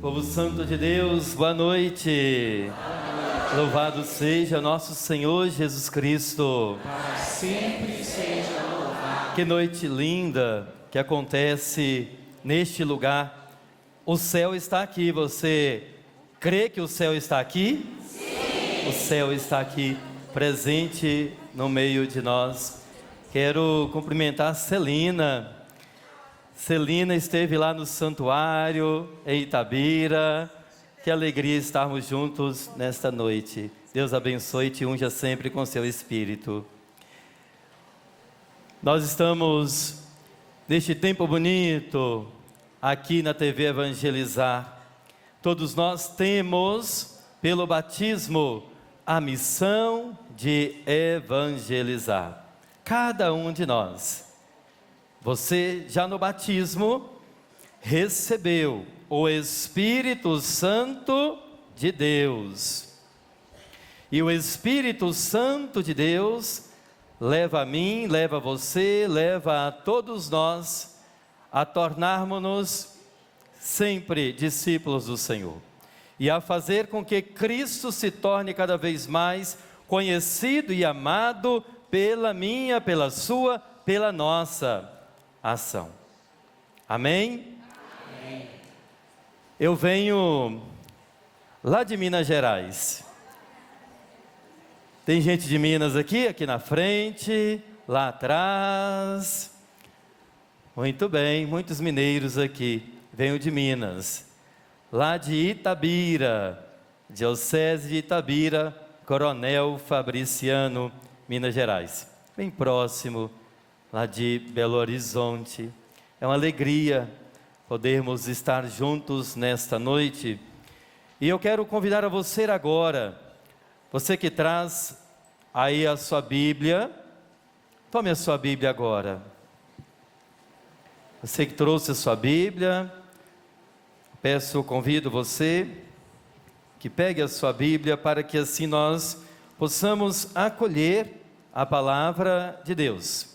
Povo santo de Deus, boa noite. Louvado seja nosso Senhor Jesus Cristo. Para sempre seja louvado. Que noite linda que acontece neste lugar. O céu está aqui. Você crê que o céu está aqui? Sim. O céu está aqui, presente no meio de nós. Quero cumprimentar a Celina. Celina esteve lá no santuário, em Itabira. Que alegria estarmos juntos nesta noite. Deus abençoe e te unja sempre com seu Espírito. Nós estamos neste tempo bonito, aqui na TV Evangelizar. Todos nós temos, pelo batismo, a missão de evangelizar. Cada um de nós. Você já no batismo recebeu o Espírito Santo de Deus. E o Espírito Santo de Deus leva a mim, leva a você, leva a todos nós a tornarmos-nos sempre discípulos do Senhor. E a fazer com que Cristo se torne cada vez mais conhecido e amado pela minha, pela sua, pela nossa ação. Amém? Amém. Eu venho lá de Minas Gerais. Tem gente de Minas aqui na frente, lá atrás. Muito bem, muitos mineiros aqui. Venho de Minas, lá de Itabira, Diocese de Itabira, Coronel Fabriciano, Minas Gerais. Bem próximo lá de Belo Horizonte. É uma alegria podermos estar juntos nesta noite. E eu quero convidar a você agora, você que traz aí a sua Bíblia, tome a sua Bíblia agora. Você que trouxe a sua Bíblia, convido você que pegue a sua Bíblia para que assim nós possamos acolher a palavra de Deus.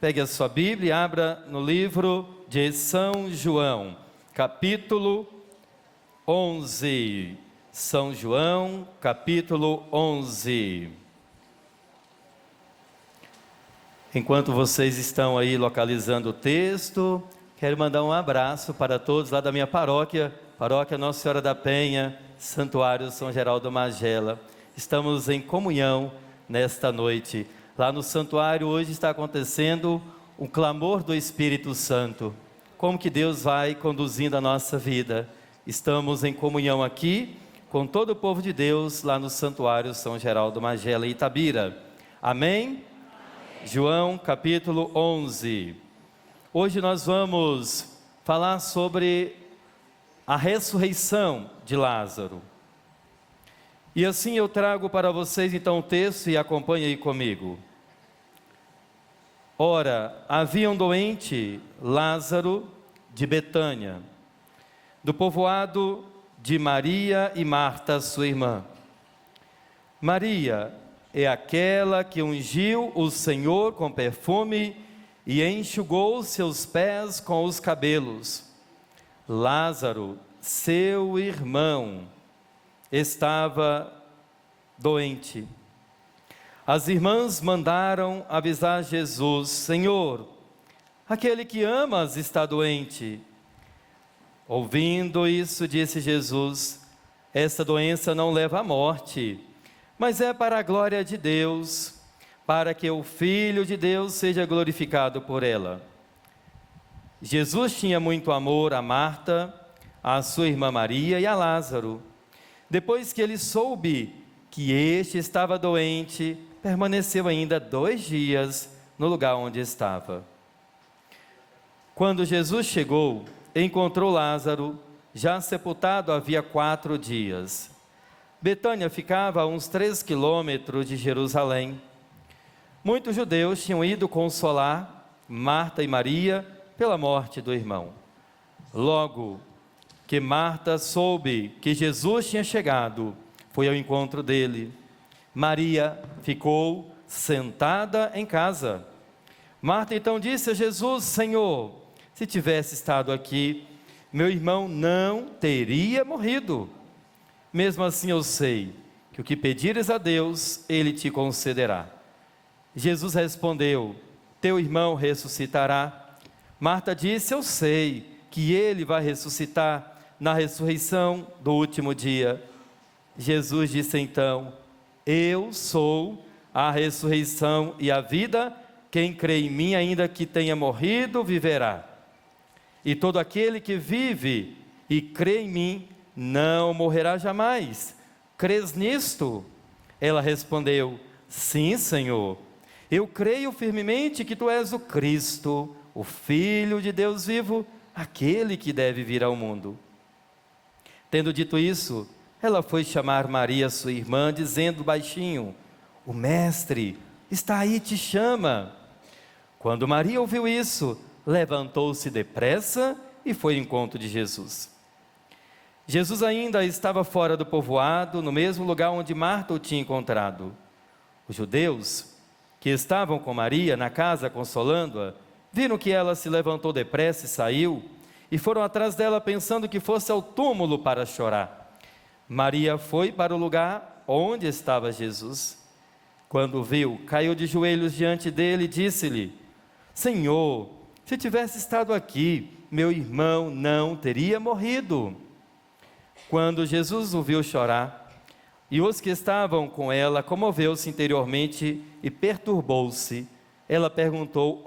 Pegue a sua Bíblia e abra no livro de São João, capítulo 11. São João, capítulo 11. Enquanto vocês estão aí localizando o texto, quero mandar um abraço para todos lá da minha paróquia, Paróquia Nossa Senhora da Penha, Santuário São Geraldo Magela. Estamos em comunhão nesta noite. Lá no santuário hoje está acontecendo o clamor do Espírito Santo. Como que Deus vai conduzindo a nossa vida. Estamos em comunhão aqui com todo o povo de Deus lá no santuário São Geraldo Magela, em Itabira. Amém? Amém. João capítulo 11. Hoje nós vamos falar sobre a ressurreição de Lázaro. E assim eu trago para vocês então o texto e acompanhe aí comigo. Ora, havia um doente, Lázaro, de Betânia, do povoado de Maria e Marta, sua irmã. Maria é aquela que ungiu o Senhor com perfume e enxugou seus pés com os cabelos. Lázaro, seu irmão, estava doente. As irmãs mandaram avisar Jesus: Senhor, aquele que amas está doente. Ouvindo isso, disse Jesus: essa doença não leva à morte, mas é para a glória de Deus, para que o Filho de Deus seja glorificado por ela. Jesus tinha muito amor a Marta, a sua irmã Maria e a Lázaro. Depois que ele soube que este estava doente, permaneceu ainda 2 dias no lugar onde estava. Quando Jesus chegou, encontrou Lázaro, já sepultado havia 4 dias. Betânia ficava a uns 3 quilômetros de Jerusalém. Muitos judeus tinham ido consolar Marta e Maria pela morte do irmão. Logo que Marta soube que Jesus tinha chegado, foi ao encontro dele. Maria ficou sentada em casa. Marta então disse a Jesus: Senhor, se tivesse estado aqui, meu irmão não teria morrido. Mesmo assim eu sei que o que pedires a Deus, Ele te concederá. Jesus respondeu: teu irmão ressuscitará. Marta disse: eu sei que ele vai ressuscitar na ressurreição do último dia. Jesus disse então: eu sou a ressurreição e a vida. Quem crê em mim, ainda que tenha morrido, viverá. E todo aquele que vive e crê em mim, não morrerá jamais. Crês nisto? Ela respondeu: sim, Senhor. Eu creio firmemente que tu és o Cristo, o Filho de Deus vivo, aquele que deve vir ao mundo. Tendo dito isso, ela foi chamar Maria, sua irmã, dizendo baixinho: o Mestre está aí, te chama. Quando Maria ouviu isso, levantou-se depressa e foi ao encontro de Jesus. Jesus ainda estava fora do povoado, no mesmo lugar onde Marta o tinha encontrado. Os judeus que estavam com Maria na casa consolando-a, viram que ela se levantou depressa e saiu, e foram atrás dela pensando que fosse ao túmulo para chorar. Maria foi para o lugar onde estava Jesus. Quando o viu, caiu de joelhos diante dele e disse-lhe: Senhor, se tivesse estado aqui, meu irmão não teria morrido. Quando Jesus o viu chorar, e os que estavam com ela, comoveu-se interiormente e perturbou-se. Ele perguntou: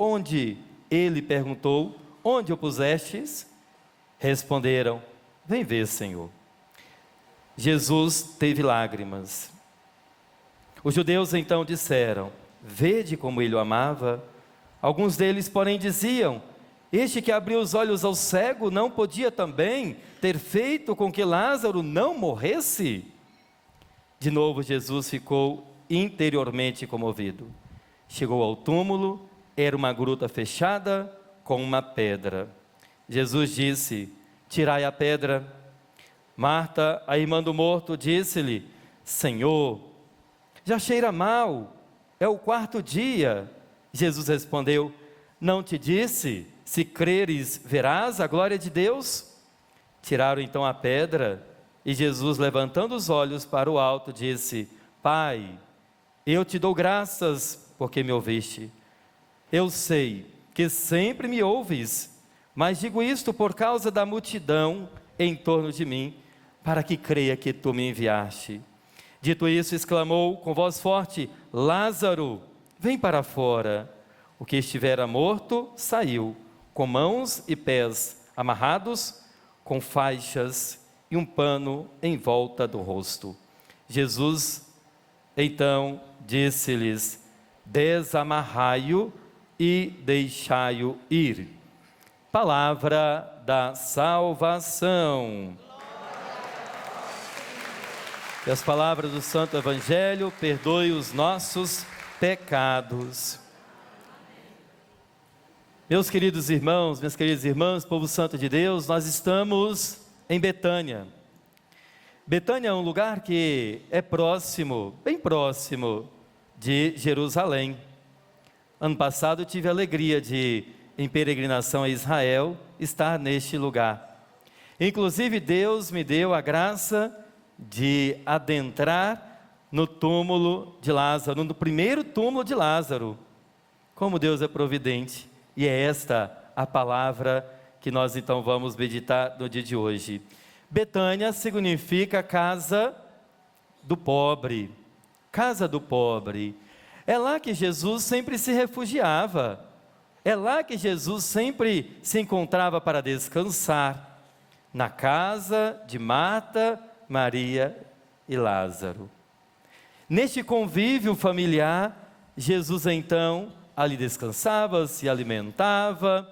onde o pusestes? Responderam: vem ver, Senhor. Jesus teve lágrimas. Os judeus então disseram: vede como ele o amava. Alguns deles, porém, diziam: este que abriu os olhos ao cego não podia também ter feito com que Lázaro não morresse? De novo Jesus ficou interiormente comovido. Chegou ao túmulo, era uma gruta fechada com uma pedra. Jesus disse: tirai a pedra. Marta, a irmã do morto, disse-lhe: Senhor, já cheira mal, é o 4º dia. Jesus respondeu: não te disse, se creres, verás a glória de Deus? Tiraram então a pedra, e Jesus, levantando os olhos para o alto, disse: Pai, eu te dou graças porque me ouviste. Eu sei que sempre me ouves, mas digo isto por causa da multidão em torno de mim, para que creia que tu me enviaste. Dito isso, exclamou com voz forte: Lázaro, vem para fora. O que estivera morto saiu, com mãos e pés amarrados, com faixas e um pano em volta do rosto. Jesus então disse-lhes: desamarrai-o e deixai-o ir. Palavra da salvação. Que as palavras do Santo Evangelho perdoem os nossos pecados. Meus queridos irmãos, minhas queridas irmãs, povo santo de Deus, nós estamos em Betânia. Betânia é um lugar que é próximo, bem próximo de Jerusalém. Ano passado eu tive a alegria de, em peregrinação a Israel, estar neste lugar. Inclusive Deus me deu a graça de adentrar no túmulo de Lázaro, no primeiro túmulo de Lázaro. Como Deus é providente. E é esta a palavra que nós então vamos meditar no dia de hoje. Betânia significa casa do pobre. Casa do pobre. É lá que Jesus sempre se refugiava. É lá que Jesus sempre se encontrava para descansar. Na casa de Marta, Maria e Lázaro. Neste convívio familiar, Jesus então ali descansava, se alimentava,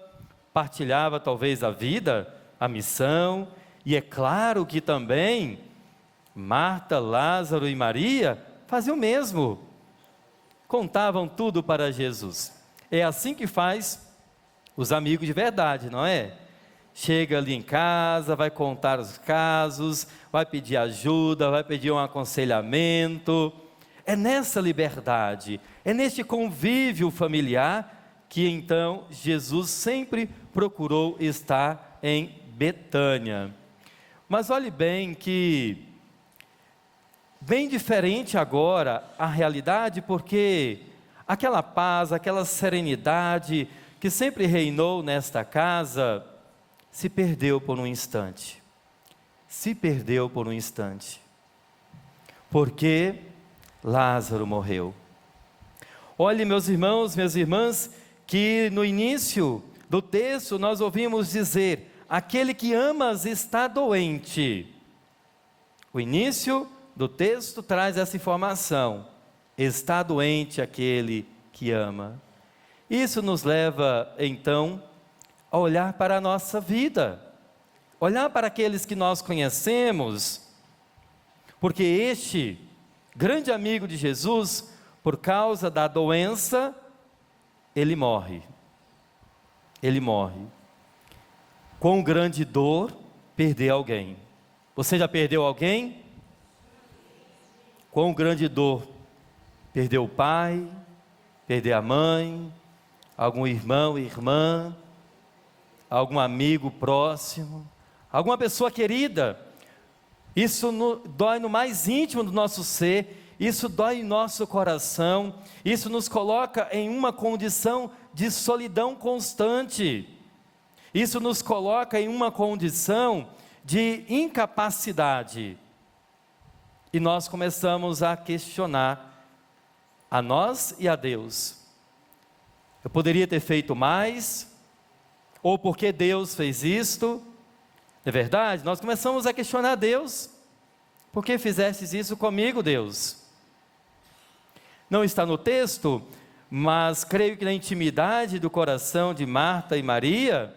partilhava talvez a vida, a missão, e é claro que também Marta, Lázaro e Maria faziam o mesmo, contavam tudo para Jesus. É assim que faz os amigos de verdade, não é? Chega ali em casa, vai contar os casos, vai pedir ajuda, vai pedir um aconselhamento. É nessa liberdade, é neste convívio familiar que então Jesus sempre procurou estar em Betânia. Mas olhe bem que, bem diferente agora a realidade, porque aquela paz, aquela serenidade que sempre reinou nesta casa, se perdeu por um instante. Se perdeu por um instante. Porque Lázaro morreu. Olhe, meus irmãos, minhas irmãs, que no início do texto nós ouvimos dizer: aquele que amas está doente. O início do texto traz essa informação: está doente aquele que ama. Isso nos leva, então, a olhar para a nossa vida, olhar para aqueles que nós conhecemos, porque este grande amigo de Jesus, por causa da doença, ele morre. Ele morre. Com grande dor, perder alguém. Você já perdeu alguém? Com grande dor, perder o pai, perder a mãe, algum irmão, irmã, algum amigo próximo, alguma pessoa querida. Isso dói no mais íntimo do nosso ser, isso dói em nosso coração, isso nos coloca em uma condição de solidão constante, isso nos coloca em uma condição de incapacidade, e nós começamos a questionar a nós e a Deus: eu poderia ter feito mais? Ou por que Deus fez isto? Não é verdade? Nós começamos a questionar Deus: por que fizestes isso comigo, Deus? Não está no texto, mas creio que na intimidade do coração de Marta e Maria,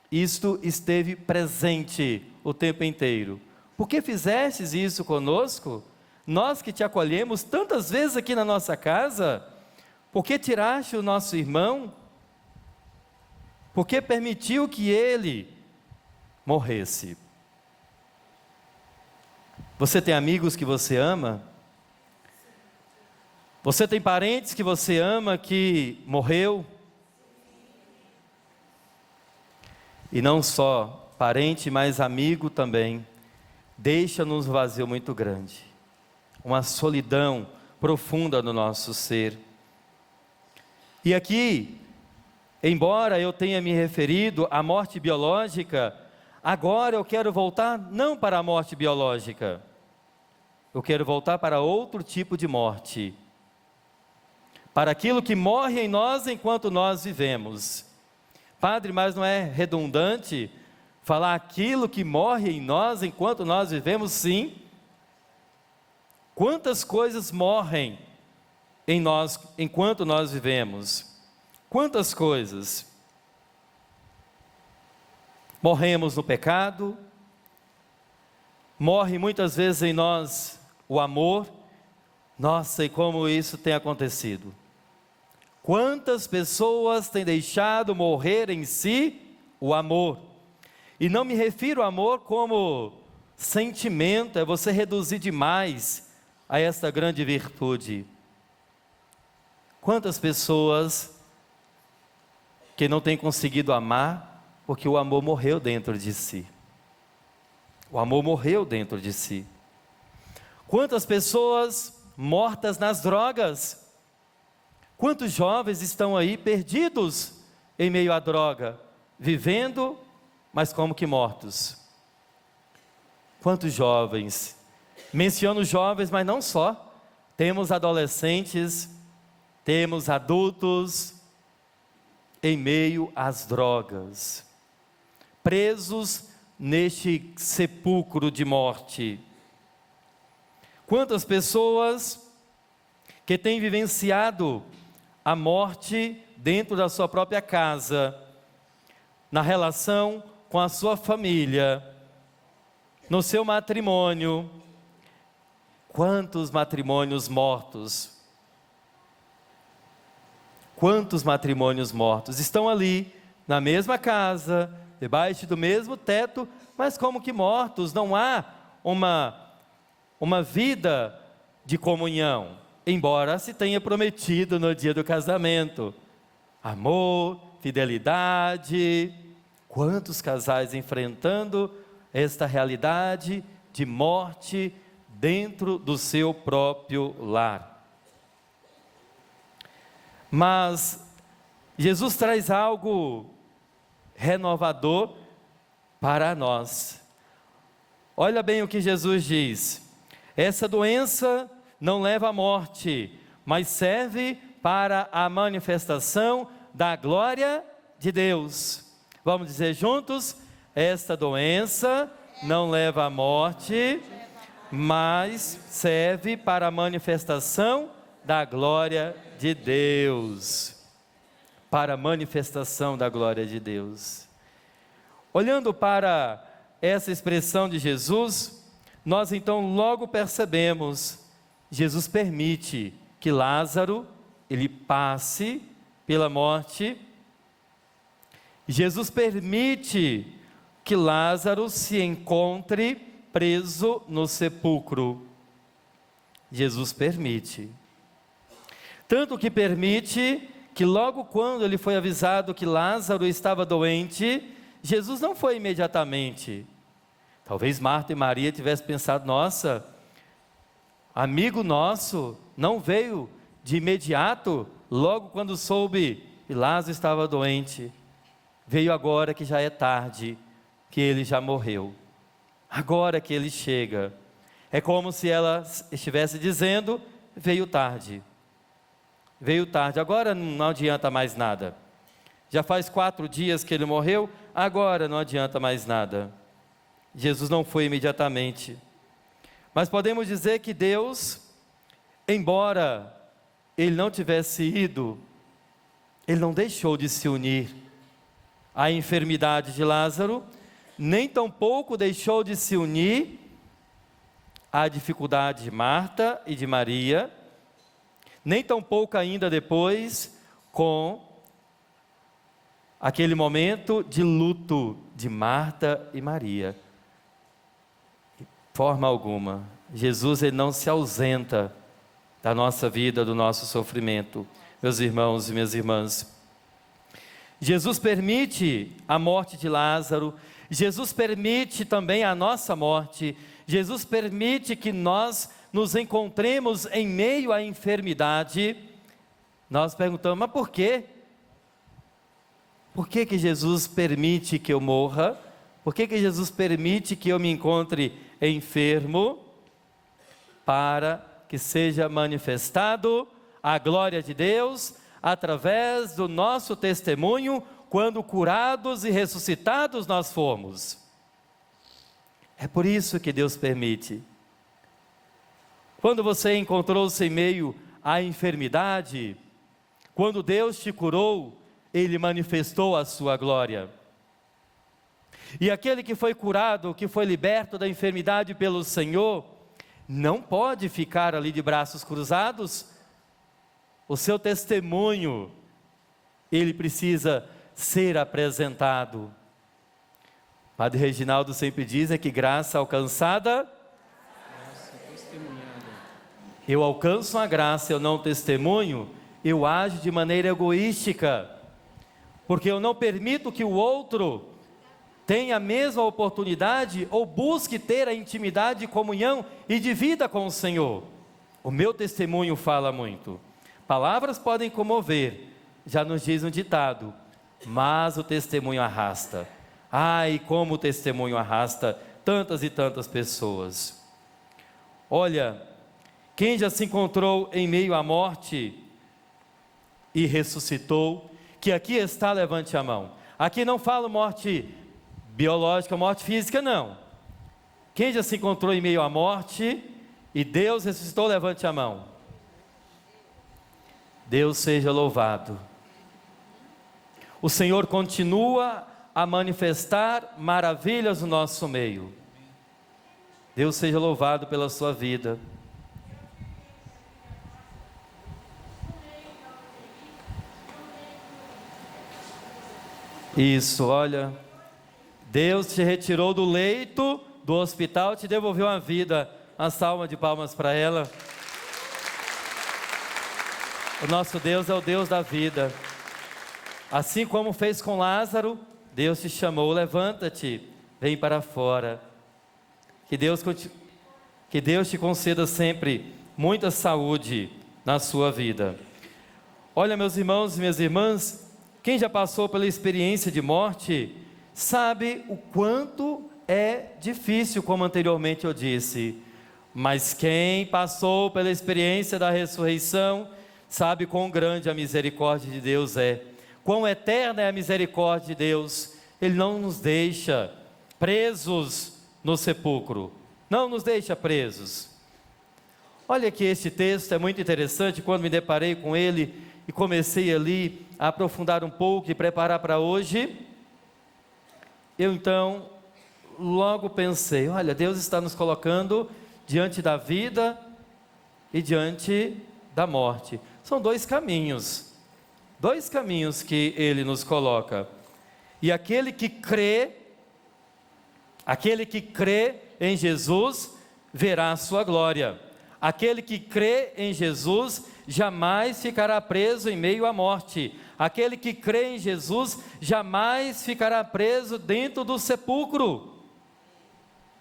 isto esteve presente o tempo inteiro. Por que fizestes isso conosco? Nós que te acolhemos tantas vezes aqui na nossa casa, por que tiraste o nosso irmão? Por que permitiu que ele morresse? Você tem amigos que você ama? Você tem parentes que você ama que morreu? E não só parente, mas amigo também. Deixa-nos um vazio muito grande, uma solidão profunda no nosso ser. E aqui, embora eu tenha me referido à morte biológica, agora eu quero voltar não para a morte biológica, eu quero voltar para outro tipo de morte, para aquilo que morre em nós enquanto nós vivemos. Padre, mas não é redundante falar aquilo que morre em nós enquanto nós vivemos? Sim. Quantas coisas morrem em nós enquanto nós vivemos? Quantas coisas? Morremos no pecado, morre muitas vezes em nós o amor. Nossa, e como isso tem acontecido? Quantas pessoas têm deixado morrer em si o amor? E não me refiro ao amor como sentimento, é você reduzir demais a esta grande virtude. Quantas pessoas que não têm conseguido amar porque o amor morreu dentro de si. O amor morreu dentro de si. Quantas pessoas mortas nas drogas? Quantos jovens estão aí perdidos em meio à droga, vivendo, mas como que mortos? Quantos jovens? Menciono jovens, mas não só. Temos adolescentes, temos adultos em meio às drogas, presos neste sepulcro de morte. Quantas pessoas que têm vivenciado a morte dentro da sua própria casa, na relação com a sua família, no seu matrimônio. Quantos matrimônios mortos? Quantos matrimônios mortos estão ali, na mesma casa, debaixo do mesmo teto, mas como que mortos? Não há uma vida de comunhão, embora se tenha prometido no dia do casamento amor, fidelidade, Quantos casais enfrentando esta realidade de morte dentro do seu próprio lar. Mas Jesus traz algo renovador para nós. Olha bem o que Jesus diz: essa doença não leva à morte, mas serve para a manifestação da glória de Deus. Vamos dizer juntos? Esta doença não leva à morte, mas serve para a manifestação da glória de Deus. Para a manifestação da glória de Deus. Olhando para essa expressão de Jesus, nós então logo percebemos, Jesus permite que Lázaro, ele passe pela morte. Jesus permite que Lázaro se encontre preso no sepulcro. Jesus permite. Tanto que permite que logo quando ele foi avisado que Lázaro estava doente, Jesus não foi imediatamente. Talvez Marta e Maria tivessem pensado: nossa, amigo nosso não veio de imediato, logo quando soube que Lázaro estava doente. Veio agora que já é tarde, que ele já morreu. Agora que ele chega. É como se ela estivesse dizendo: veio tarde. Veio tarde, agora não adianta mais nada. Já faz 4 dias que ele morreu, agora não adianta mais nada. Jesus não foi imediatamente. Mas podemos dizer que Deus, embora ele não tivesse ido, ele não deixou de se unir à enfermidade de Lázaro, nem tampouco deixou de se unir à dificuldade de Marta e de Maria, nem tampouco ainda depois com aquele momento de luto de Marta e Maria. De forma alguma, Jesus ele não se ausenta da nossa vida, do nosso sofrimento, meus irmãos e minhas irmãs. Jesus permite a morte de Lázaro, Jesus permite também a nossa morte, Jesus permite que nós nos encontremos em meio à enfermidade. Nós perguntamos: mas por quê? Por que que Jesus permite que eu morra? Por que que Jesus permite que eu me encontre enfermo? Para que seja manifestado a glória de Deus através do nosso testemunho, quando curados e ressuscitados nós formos. É por isso que Deus permite. Quando você encontrou-se em meio à enfermidade, quando Deus te curou, Ele manifestou a sua glória. E aquele que foi curado, que foi liberto da enfermidade pelo Senhor, não pode ficar ali de braços cruzados. O seu testemunho, ele precisa ser apresentado. Padre Reginaldo sempre diz que graça alcançada, eu alcanço a graça, eu não testemunho, eu ajo de maneira egoística, porque eu não permito que o outro tenha a mesma oportunidade ou busque ter a intimidade, comunhão e de vida com o Senhor. O meu testemunho fala muito. Palavras podem comover, já nos diz um ditado, mas o testemunho arrasta. Ai, como o testemunho arrasta tantas e tantas pessoas. Olha, quem já se encontrou em meio à morte e ressuscitou, que aqui está, levante a mão. Aqui não falo morte biológica, morte física, não. Quem já se encontrou em meio à morte e Deus ressuscitou, levante a mão. Deus seja louvado. O Senhor continua a manifestar maravilhas no nosso meio. Deus seja louvado pela sua vida. Isso, olha, Deus te retirou do leito do hospital, te devolveu a vida. Uma salva de palmas para ela. O nosso Deus é o Deus da vida. Assim como fez com Lázaro, Deus te chamou, levanta-te, vem para fora. Que Deus te conceda sempre muita saúde na sua vida. Olha, meus irmãos e minhas irmãs, quem já passou pela experiência de morte, sabe o quanto é difícil, como anteriormente eu disse. Mas quem passou pela experiência da ressurreição, sabe quão grande a misericórdia de Deus é. Quão eterna é a misericórdia de Deus. Ele não nos deixa presos no sepulcro. Não nos deixa presos. Olha que este texto é muito interessante. Quando me deparei com ele e comecei ali a aprofundar um pouco e preparar para hoje, eu então logo pensei, olha, Deus está nos colocando diante da vida e diante da morte. São dois caminhos que Ele nos coloca. E aquele que crê em Jesus, verá a sua glória. Aquele que crê em Jesus, jamais ficará preso em meio à morte. Aquele que crê em Jesus, jamais ficará preso dentro do sepulcro.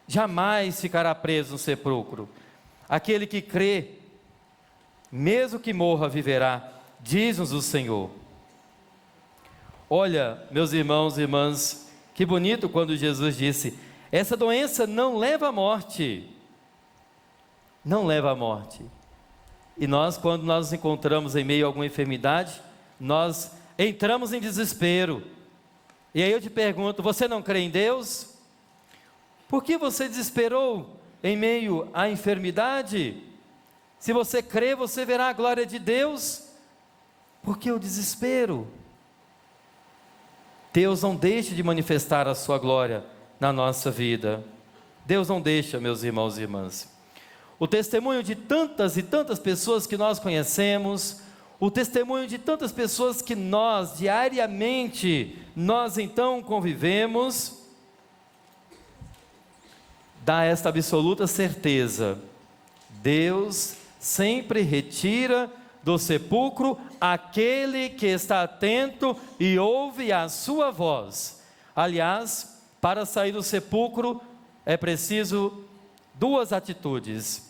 Jamais ficará preso no sepulcro. Aquele que crê, mesmo que morra, viverá, diz-nos o Senhor. Olha, meus irmãos e irmãs, que bonito quando Jesus disse: essa doença não leva à morte. Não leva à morte. E nós, quando nós nos encontramos em meio a alguma enfermidade, nós entramos em desespero. E aí eu te pergunto, você não crê em Deus? Por que você desesperou em meio à enfermidade? Se você crê, você verá a glória de Deus. Por que o desespero? Deus não deixa de manifestar a sua glória na nossa vida. Deus não deixa, meus irmãos e irmãs. O testemunho de tantas e tantas pessoas que nós conhecemos, o testemunho de tantas pessoas que nós, diariamente, nós então convivemos, dá esta absoluta certeza: Deus sempre retira do sepulcro aquele que está atento e ouve a sua voz. Aliás, para sair do sepulcro é preciso duas atitudes.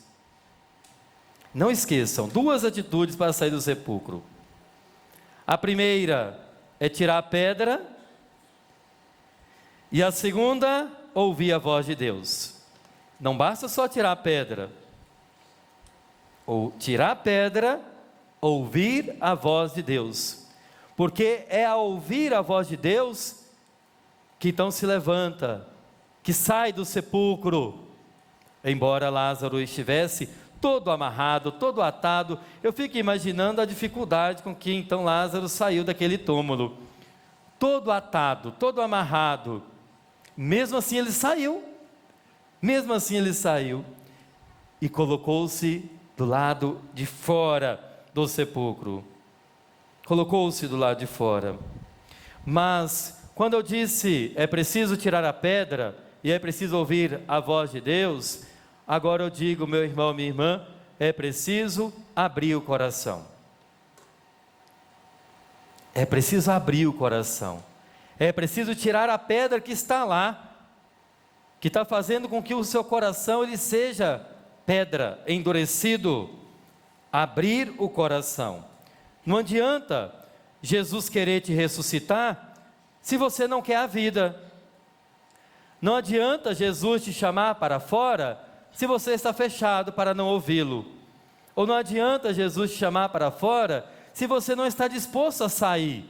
Não esqueçam, duas atitudes para sair do sepulcro. A primeira é tirar a pedra, e a segunda, ouvir a voz de Deus. Não basta só tirar a pedra, ou tirar a pedra, ouvir a voz de Deus, porque é ao ouvir a voz de Deus que então se levanta, que sai do sepulcro. Embora Lázaro estivesse todo amarrado, todo atado, eu fico imaginando a dificuldade com que então Lázaro saiu daquele túmulo, todo atado, todo amarrado. Mesmo assim ele saiu e colocou-se do lado de fora do sepulcro. Colocou-se do lado de fora. Mas quando eu disse é preciso tirar a pedra e é preciso ouvir a voz de Deus, agora eu digo, meu irmão, minha irmã, é preciso abrir o coração. É preciso abrir o coração. É preciso tirar a pedra que está lá, que está fazendo com que o seu coração ele seja pedra, endurecido. Abrir o coração. Não adianta Jesus querer te ressuscitar se você não quer a vida. Não adianta Jesus te chamar para fora se você está fechado para não ouvi-lo. Ou não adianta Jesus te chamar para fora se você não está disposto a sair.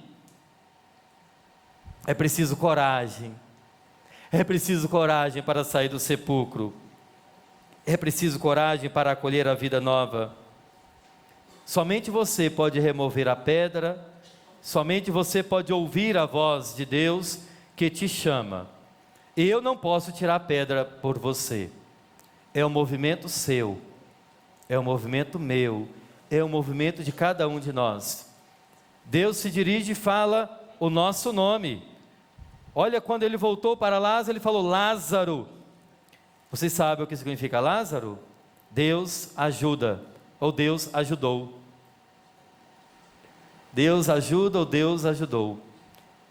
É preciso coragem. É preciso coragem para sair do sepulcro. É preciso coragem para acolher a vida nova. Somente você pode remover a pedra, somente você pode ouvir a voz de Deus que te chama. Eu não posso tirar a pedra por você. É um movimento seu, é um movimento meu, é um movimento de cada um de nós. Deus se dirige e fala o nosso nome. Olha, quando ele voltou para Lázaro, ele falou: Lázaro. Vocês sabem o que significa Lázaro? Deus ajuda, ou Deus ajudou. Deus ajuda ou Deus ajudou.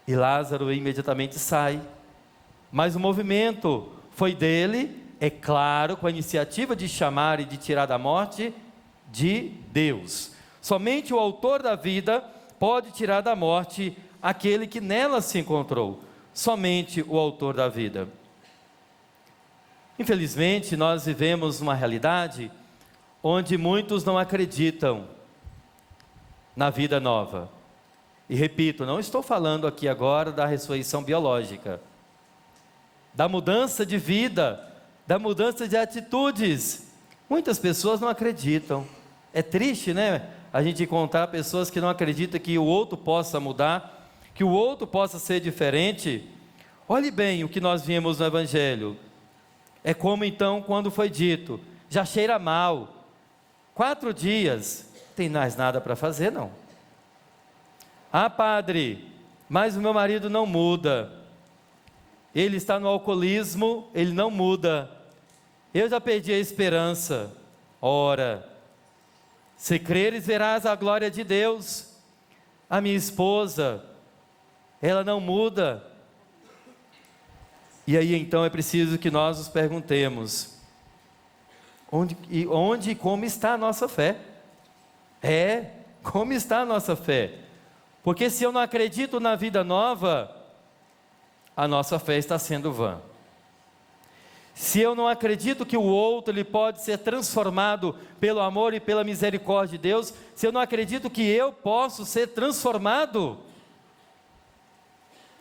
E Lázaro imediatamente sai. Mas o movimento foi dele, é claro, com a iniciativa de chamar e de tirar da morte de Deus. Somente o autor da vida pode tirar da morte aquele que nela se encontrou. Somente o autor da vida. Infelizmente, nós vivemos uma realidade onde muitos não acreditam na vida nova. E repito, não estou falando aqui agora da ressurreição biológica, da mudança de vida, da mudança de atitudes. Muitas pessoas não acreditam. É triste, né? A gente encontrar pessoas que não acreditam que o outro possa mudar, que o outro possa ser diferente. Olhe bem o que nós vimos no Evangelho. É como então quando foi dito, já cheira mal, 4 dias, não tem mais nada para fazer não. Ah, padre, mas o meu marido não muda, ele está no alcoolismo, ele não muda, eu já perdi a esperança. Ora, se creres verás a glória de Deus. A minha esposa, ela não muda. E aí então é preciso que nós nos perguntemos, onde e como está a nossa fé? Como está a nossa fé? Porque se eu não acredito na vida nova, a nossa fé está sendo vã. Se eu não acredito que o outro ele pode ser transformado pelo amor e pela misericórdia de Deus, se eu não acredito que eu posso ser transformado,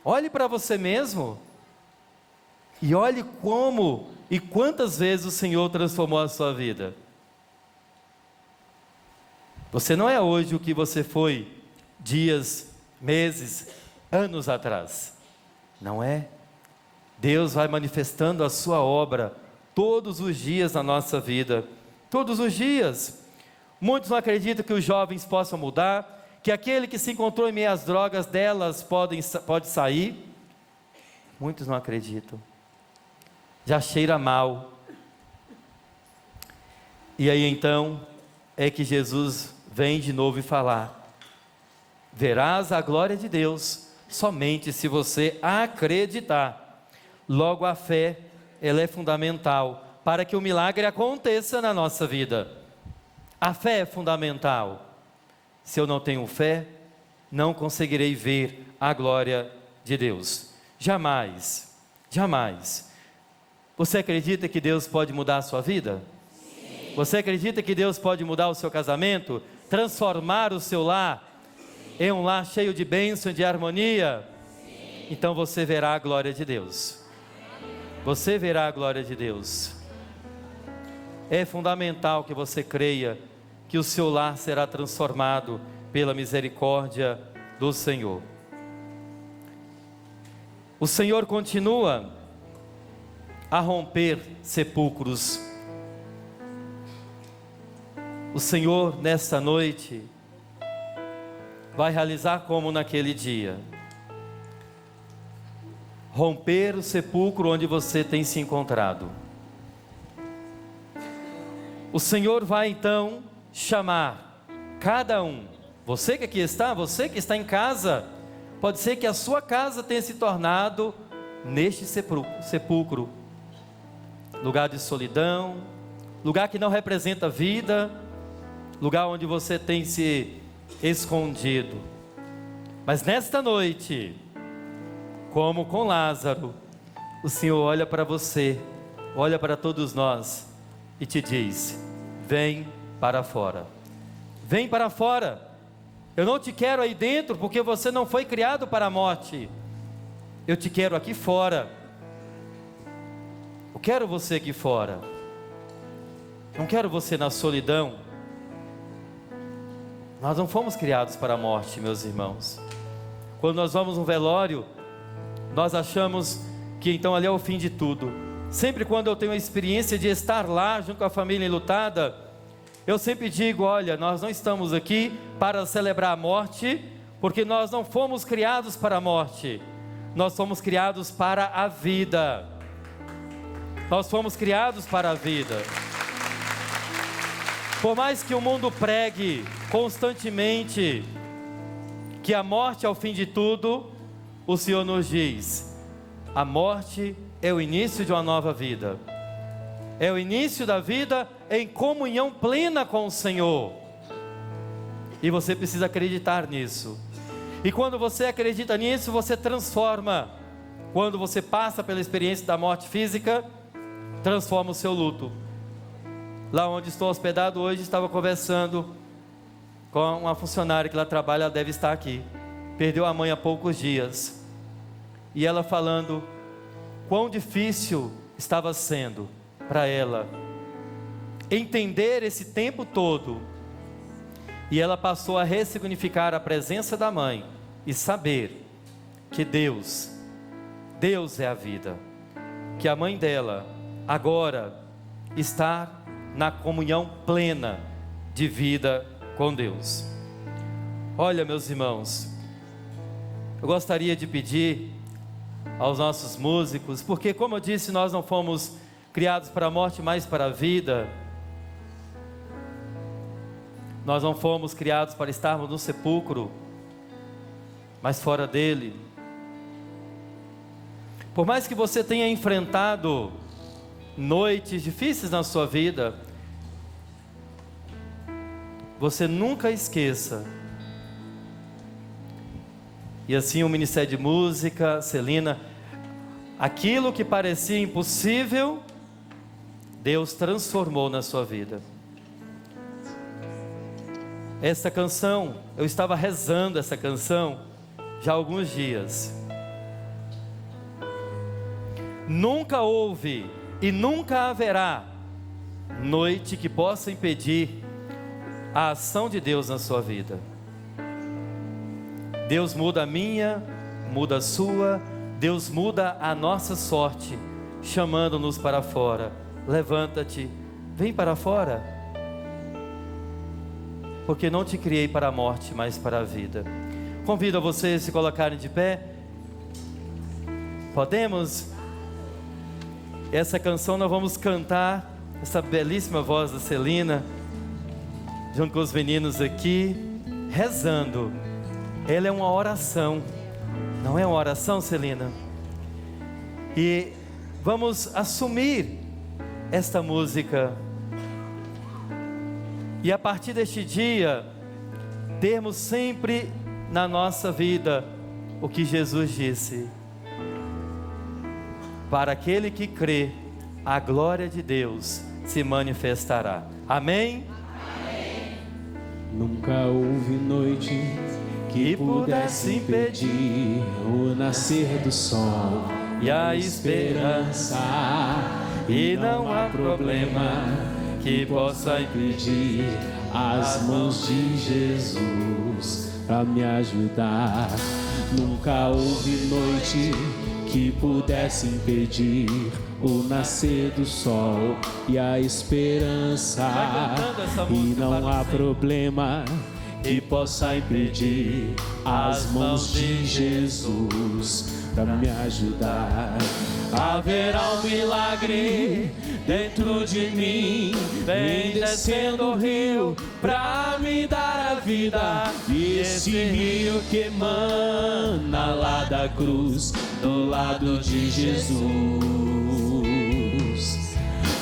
olhe para você mesmo e olhe como e quantas vezes o Senhor transformou a sua vida. Você não é hoje o que você foi dias, meses, anos atrás. Não é? Deus vai manifestando a sua obra todos os dias na nossa vida. Todos os dias. Muitos não acreditam que os jovens possam mudar, que aquele que se encontrou em meio às drogas delas pode sair. Muitos não acreditam. Já cheira mal. E aí então é que Jesus vem de novo e falar: verás a glória de Deus somente se você acreditar. Logo a fé, ela é fundamental para que o milagre aconteça na nossa vida. A fé é fundamental. Se eu não tenho fé, não conseguirei ver a glória de Deus. Jamais, jamais. Você acredita que Deus pode mudar a sua vida? Sim. Você acredita que Deus pode mudar o seu casamento? Transformar o seu lar em um lar cheio de bênção, de harmonia? Sim. Então você verá a glória de Deus. Você verá a glória de Deus. É fundamental que você creia que o seu lar será transformado pela misericórdia do Senhor. O Senhor continua a romper sepulcros. O Senhor, nesta noite, vai realizar como naquele dia. Romper o sepulcro onde você tem se encontrado. O Senhor vai então chamar cada um. Você que aqui está, você que está em casa, pode ser que a sua casa tenha se tornado neste sepulcro. Lugar de solidão, lugar que não representa vida, lugar onde você tem se escondido. Mas nesta noite, como com Lázaro, o Senhor olha para você, olha para todos nós e te diz: vem para fora. Vem para fora. Eu não te quero aí dentro porque você não foi criado para a morte. Eu te quero aqui fora. Eu quero você aqui fora. Não quero você na solidão. Nós não fomos criados para a morte, meus irmãos. Quando nós vamos no velório, nós achamos que então ali é o fim de tudo. Sempre quando eu tenho a experiência de estar lá junto com a família enlutada, eu sempre digo: olha, nós não estamos aqui para celebrar a morte, porque nós não fomos criados para a morte, nós fomos criados para a vida. Nós fomos criados para a vida. Por mais que o mundo pregue constantemente que a morte é o fim de tudo, o Senhor nos diz: a morte é o início de uma nova vida. É o início da vida em comunhão plena com o Senhor. E você precisa acreditar nisso. E quando você acredita nisso, você transforma. Quando você passa pela experiência da morte física, transforma o seu luto. Lá onde estou hospedado hoje, estava conversando com uma funcionária que lá trabalha, ela deve estar aqui. Perdeu a mãe há poucos dias. E ela falando quão difícil estava sendo para ela entender esse tempo todo. E ela passou a ressignificar a presença da mãe e saber que Deus é a vida, que a mãe dela agora está na comunhão plena de vida com Deus. Olha, meus irmãos, eu gostaria de pedir aos nossos músicos, porque como eu disse, nós não fomos criados para a morte, mas para a vida. Nós não fomos criados para estarmos no sepulcro, mas fora dele. Por mais que você tenha enfrentado noites difíceis na sua vida, você nunca esqueça. E assim o Ministério de Música, Celina, aquilo que parecia impossível, Deus transformou na sua vida. Essa canção, eu estava rezando essa canção já há alguns dias. Nunca houve e nunca haverá noite que possa impedir a ação de Deus na sua vida. Deus muda a minha, muda a sua, Deus muda a nossa sorte, chamando-nos para fora. Levanta-te, vem para fora, porque não te criei para a morte, mas para a vida. Convido a vocês a se colocarem de pé. Podemos? Essa canção nós vamos cantar, essa belíssima voz da Celina, junto com os meninos aqui, rezando. Ela é uma oração, não é uma oração, Celina? E vamos assumir esta música, e a partir deste dia, termos sempre na nossa vida o que Jesus disse: para aquele que crê, a glória de Deus se manifestará. Amém? Amém. Nunca houve noite que pudesse impedir o nascer do sol e a esperança, e não há problema que possa impedir as mãos de Jesus para me ajudar. Nunca houve noite que pudesse impedir o nascer do sol e a esperança, e não há problema que possa impedir as mãos de Jesus para me ajudar. Haverá um milagre dentro de mim, vem descendo o rio pra me dar a vida, e esse rio que emana lá da cruz, do lado de Jesus.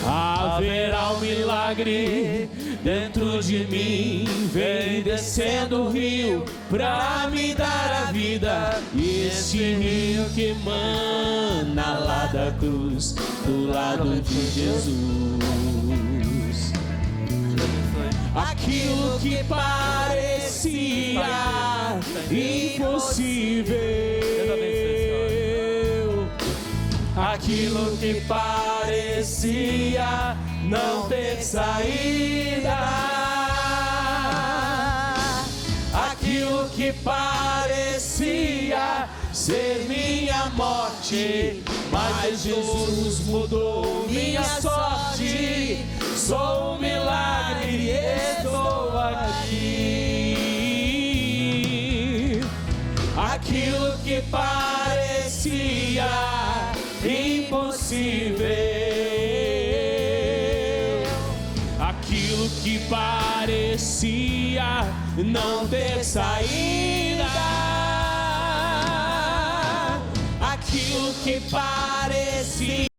Haverá um milagre dentro de mim, vem descendo o rio pra me dar a vida, e esse rio que emana lá da cruz, do lado de Jesus. Aquilo que parecia impossível, aquilo que parecia não ter saída, aquilo que parecia ser minha morte, mas Jesus mudou minha sorte. Sou um milagre e estou aqui. Aquilo que parecia impossível, aquilo que parecia não ter saída, aquilo que parecia